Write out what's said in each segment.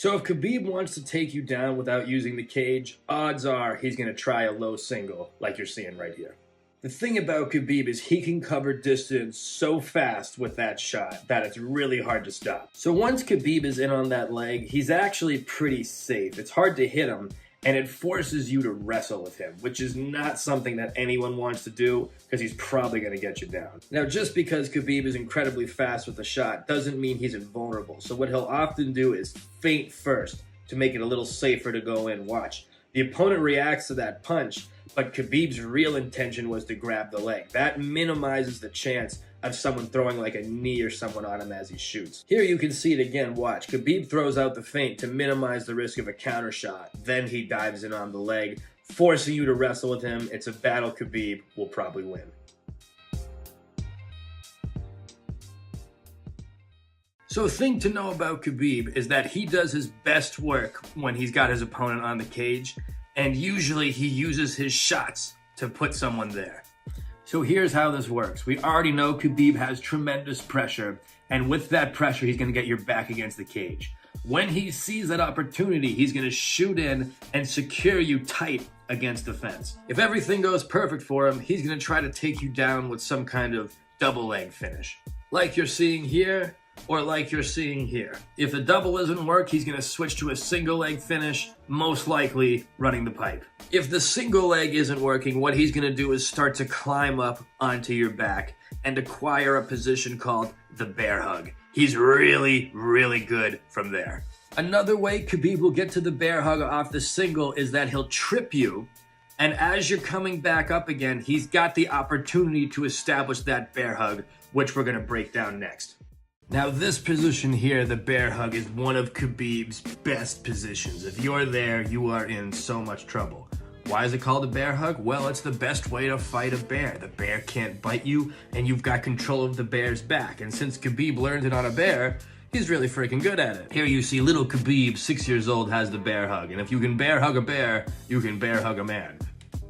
So if Khabib wants to take you down without using the cage, odds are he's going to try a low single like you're seeing right here. The thing about Khabib is he can cover distance so fast with that shot that it's really hard to stop. So once Khabib is in on that leg, he's actually pretty safe. It's hard to hit him, and it forces you to wrestle with him, which is not something that anyone wants to do because he's probably going to get you down. Now, just because Khabib is incredibly fast with the shot doesn't mean he's invulnerable. So what he'll often do is feint first to make it a little safer to go in. Watch. The opponent reacts to that punch, but Khabib's real intention was to grab the leg. That minimizes the chance of someone throwing like a knee or someone on him as he shoots. Here you can see it again, watch. Khabib throws out the feint to minimize the risk of a counter shot. Then he dives in on the leg, forcing you to wrestle with him. It's a battle Khabib will probably win. So a thing to know about Khabib is that he does his best work when he's got his opponent on the cage, and usually he uses his shots to put someone there. So here's how this works. We already know Khabib has tremendous pressure, and with that pressure, he's gonna get your back against the cage. When he sees that opportunity, he's gonna shoot in and secure you tight against the fence. If everything goes perfect for him, he's gonna try to take you down with some kind of double leg finish. Like you're seeing here, or like you're seeing here. If the double doesn't work, he's gonna switch to a single leg finish, most likely running the pipe. If the single leg isn't working, what he's gonna do is start to climb up onto your back and acquire a position called the bear hug. He's really, really good from there. Another way Khabib will get to the bear hug off the single is that he'll trip you, and as you're coming back up again, he's got the opportunity to establish that bear hug, which we're gonna break down next. Now this position here, the bear hug, is one of Khabib's best positions. If you're there, you are in so much trouble. Why is it called a bear hug? Well, it's the best way to fight a bear. The bear can't bite you, and you've got control of the bear's back. And since Khabib learned it on a bear, he's really freaking good at it. Here you see little Khabib, 6 years old, has the bear hug. And if you can bear hug a bear, you can bear hug a man.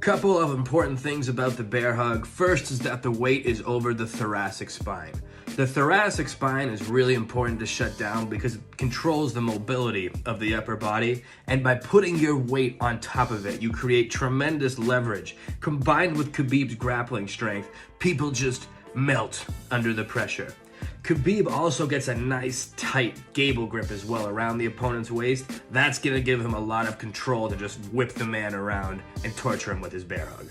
Couple of important things about the bear hug. First is that the weight is over the thoracic spine. The thoracic spine is really important to shut down because it controls the mobility of the upper body, and by putting your weight on top of it, you create tremendous leverage. Combined with Khabib's grappling strength, people just melt under the pressure. Khabib also gets a nice tight gable grip as well around the opponent's waist. That's gonna give him a lot of control to just whip the man around and torture him with his bear hug.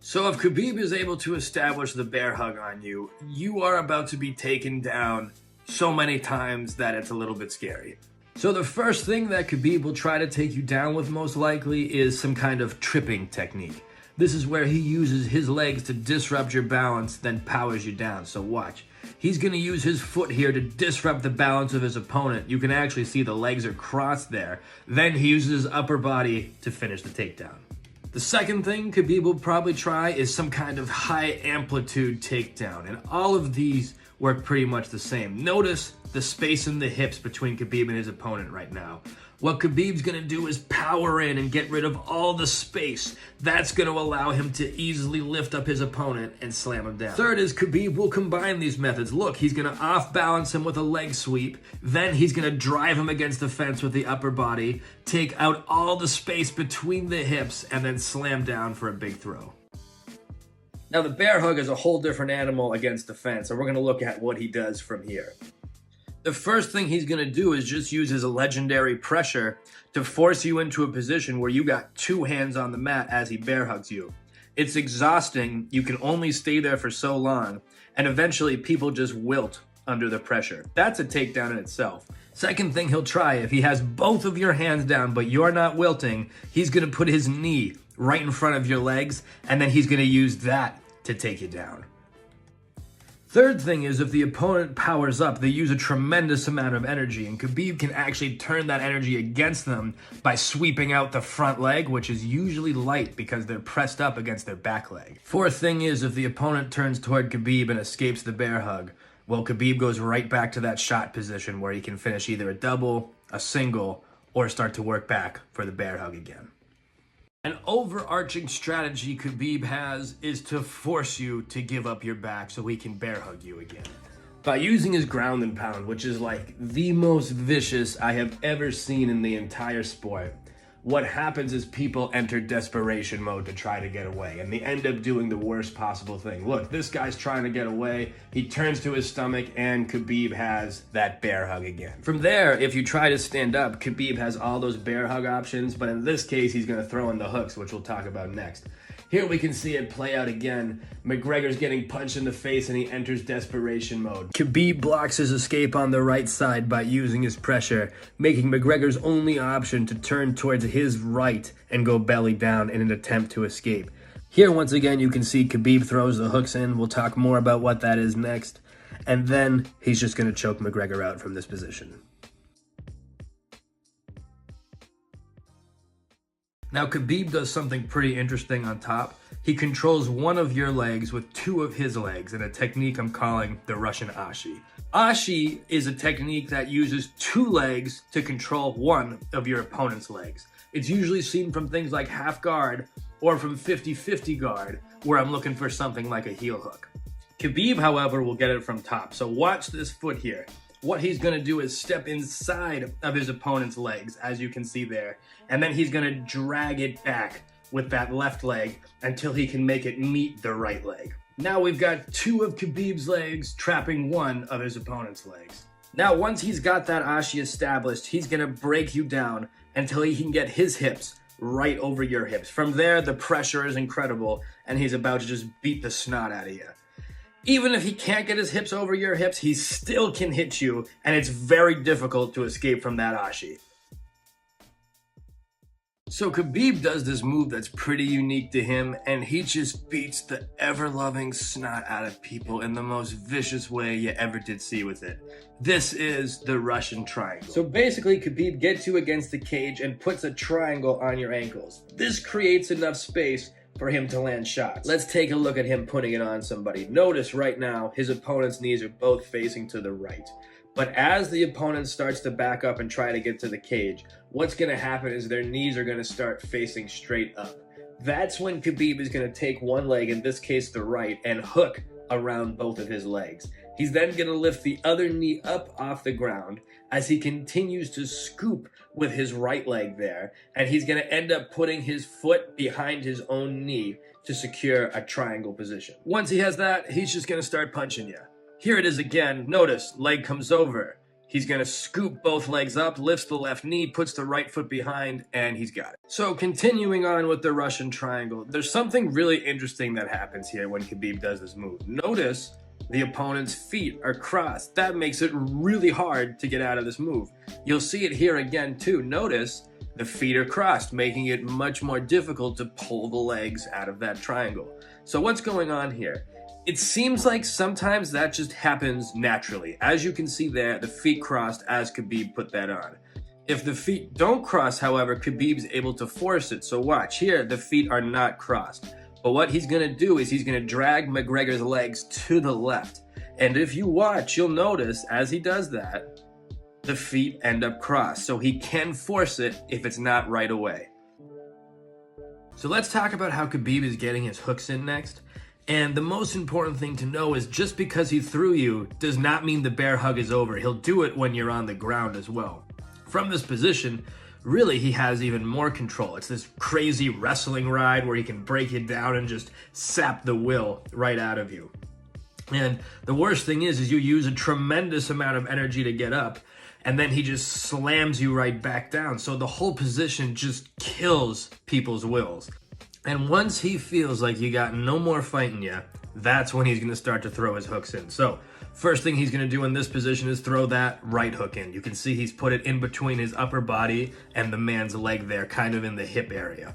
So if Khabib is able to establish the bear hug on you, you are about to be taken down so many times that it's a little bit scary. So the first thing that Khabib will try to take you down with most likely is some kind of tripping technique. This is where he uses his legs to disrupt your balance, then powers you down. So watch. He's gonna use his foot here to disrupt the balance of his opponent. You can actually see the legs are crossed there. Then he uses his upper body to finish the takedown. The second thing Khabib will probably try is some kind of high amplitude takedown, and all of these work pretty much the same. Notice the space in the hips between Khabib and his opponent right now. What Khabib's gonna do is power in and get rid of all the space. That's gonna allow him to easily lift up his opponent and slam him down. Third is Khabib will combine these methods. Look, he's gonna off balance him with a leg sweep. Then he's gonna drive him against the fence with the upper body, take out all the space between the hips, and then slam down for a big throw. Now the bear hug is a whole different animal against the fence, and we're gonna look at what he does from here. The first thing he's gonna do is just use his legendary pressure to force you into a position where you got two hands on the mat as he bear hugs you. It's exhausting, you can only stay there for so long, and eventually people just wilt under the pressure. That's a takedown in itself. Second thing he'll try, if he has both of your hands down but you're not wilting, he's gonna put his knee right in front of your legs, and then he's gonna use that to take you down. Third thing is if the opponent powers up, they use a tremendous amount of energy, and Khabib can actually turn that energy against them by sweeping out the front leg, which is usually light because they're pressed up against their back leg. Fourth thing is if the opponent turns toward Khabib and escapes the bear hug, well, Khabib goes right back to that shot position where he can finish either a double, a single, or start to work back for the bear hug again. An overarching strategy Khabib has is to force you to give up your back so he can bear hug you again. By using his ground and pound, which is like the most vicious I have ever seen in the entire sport, what happens is people enter desperation mode to try to get away, and they end up doing the worst possible thing. Look, this guy's trying to get away. He turns to his stomach, and Khabib has that bear hug again. From there, if you try to stand up, Khabib has all those bear hug options, but in this case, he's going to throw in the hooks, which we'll talk about next. Here we can see it play out again. McGregor's getting punched in the face and he enters desperation mode. Khabib blocks his escape on the right side by using his pressure, making McGregor's only option to turn towards his right and go belly down in an attempt to escape. Here once again you can see Khabib throws the hooks in. We'll talk more about what that is next. And then he's just going to choke McGregor out from this position. Now, Khabib does something pretty interesting on top. He controls one of your legs with two of his legs in a technique I'm calling the Russian Ashi. Ashi is a technique that uses two legs to control one of your opponent's legs. It's usually seen from things like half guard or from 50-50 guard, where I'm looking for something like a heel hook. Khabib, however, will get it from top. So watch this foot here. What he's going to do is step inside of his opponent's legs, as you can see there, and then he's going to drag it back with that left leg until he can make it meet the right leg. Now we've got two of Khabib's legs trapping one of his opponent's legs. Now once he's got that Ashi established, he's going to break you down until he can get his hips right over your hips. From there, the pressure is incredible, and he's about to just beat the snot out of you. Even if he can't get his hips over your hips, he still can hit you, and it's very difficult to escape from that Ashi. So Khabib does this move that's pretty unique to him, and he just beats the ever-loving snot out of people in the most vicious way you ever did see with it. This is the Russian triangle. So basically, Khabib gets you against the cage and puts a triangle on your ankles. This creates enough space for him to land shots. Let's take a look at him putting it on somebody. Notice right now, his opponent's knees are both facing to the right. But as the opponent starts to back up and try to get to the cage, what's going to happen is their knees are going to start facing straight up. That's when Khabib is going to take one leg, in this case the right, and hook around both of his legs. He's then going to lift the other knee up off the ground as he continues to scoop with his right leg there, and he's going to end up putting his foot behind his own knee to secure a triangle position. Once he has that, he's just going to start punching you. Here it is again. Notice, leg comes over. He's going to scoop both legs up, lifts the left knee, puts the right foot behind, and he's got it. So continuing on with the Russian triangle, there's something really interesting that happens here when Khabib does this move. Notice the opponent's feet are crossed. That makes it really hard to get out of this move. You'll see it here again too. Notice the feet are crossed, making it much more difficult to pull the legs out of that triangle. So what's going on here? It seems like sometimes that just happens naturally. As you can see there, the feet crossed as Khabib put that on. If the feet don't cross, however, Khabib's able to force it. So watch here, the feet are not crossed. But what he's going to do is he's going to drag McGregor's legs to the left. And if you watch, you'll notice as he does that, the feet end up crossed. So he can force it if it's not right away. So let's talk about how Khabib is getting his hooks in next. And the most important thing to know is just because he threw you does not mean the bear hug is over. He'll do it when you're on the ground as well. From this position, really he has even more control. It's this crazy wrestling ride where he can break you down and just sap the will right out of you. And the worst thing is you use a tremendous amount of energy to get up, and then he just slams you right back down. So the whole position just kills people's wills. And once he feels like you got no more fight in you, that's when he's going to start to throw his hooks in. So first thing he's going to do in this position is throw that right hook in. You can see he's put it in between his upper body and the man's leg there, kind of in the hip area.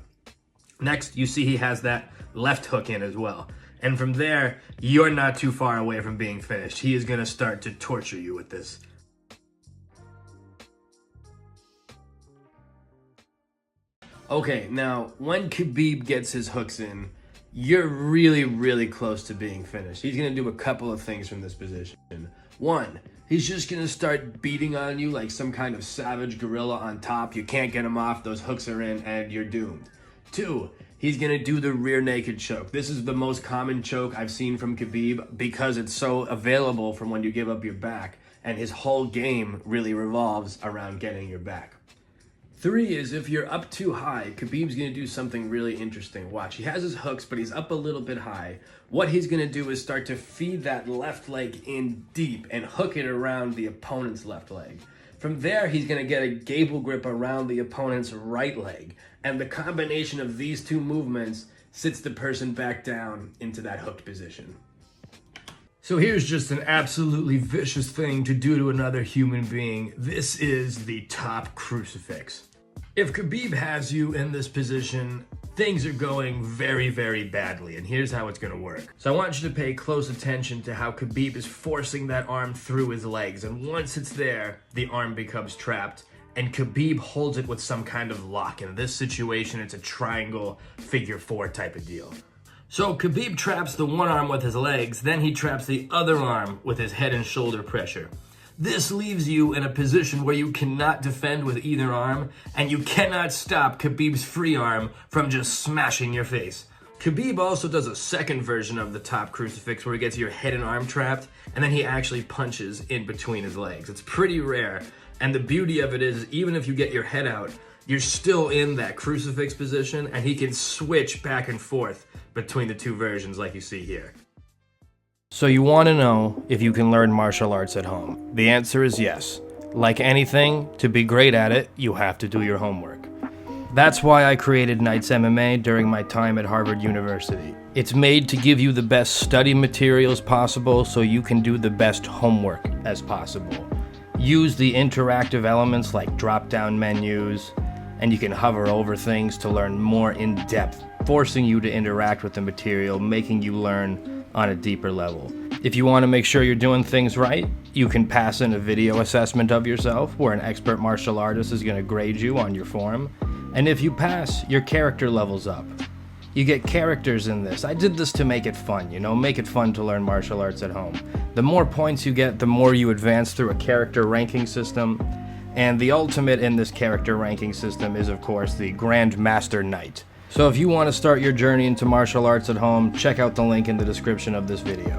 Next, you see he has that left hook in as well. And from there, you're not too far away from being finished. He is going to start to torture you with this. Okay, now, when Khabib gets his hooks in, you're really, really close to being finished. He's going to do a couple of things from this position. One, he's just going to start beating on you like some kind of savage gorilla on top. You can't get him off, those hooks are in, and you're doomed. Two, he's going to do the rear naked choke. This is the most common choke I've seen from Khabib because it's so available from when you give up your back, and his whole game really revolves around getting your back. 3 is if you're up too high, Khabib's going to do something really interesting. Watch, he has his hooks, but he's up a little bit high. What he's going to do is start to feed that left leg in deep and hook it around the opponent's left leg. From there, he's going to get a gable grip around the opponent's right leg. And the combination of these two movements sits the person back down into that hooked position. So here's just an absolutely vicious thing to do to another human being. This is the top crucifix. If Khabib has you in this position, things are going very, very badly, and here's how it's going to work. So I want you to pay close attention to how Khabib is forcing that arm through his legs, and once it's there, the arm becomes trapped, and Khabib holds it with some kind of lock. In this situation, it's a triangle figure 4 type of deal. So Khabib traps the one arm with his legs, then he traps the other arm with his head and shoulder pressure. This leaves you in a position where you cannot defend with either arm, and you cannot stop Khabib's free arm from just smashing your face. Khabib also does a second version of the top crucifix where he gets your head and arm trapped, and then he actually punches in between his legs. It's pretty rare, and the beauty of it is even if you get your head out, you're still in that crucifix position, and he can switch back and forth between the two versions like you see here. So you want to know if you can learn martial arts at home. The answer is yes. Like anything, to be great at it, you have to do your homework. That's why I created Knights MMA during my time at Harvard University. It's made to give you the best study materials possible so you can do the best homework as possible. Use the interactive elements like drop-down menus, and you can hover over things to learn more in depth, forcing you to interact with the material, making you learn on a deeper level. If you want to make sure you're doing things right, you can pass in a video assessment of yourself where an expert martial artist is going to grade you on your form. And if you pass, your character levels up. You get characters in this. I did this to make it fun, make it fun to learn martial arts at home. The more points you get, the more you advance through a character ranking system. And the ultimate in this character ranking system is, of course, the Grand Master Knight. So if you want to start your journey into martial arts at home, check out the link in the description of this video.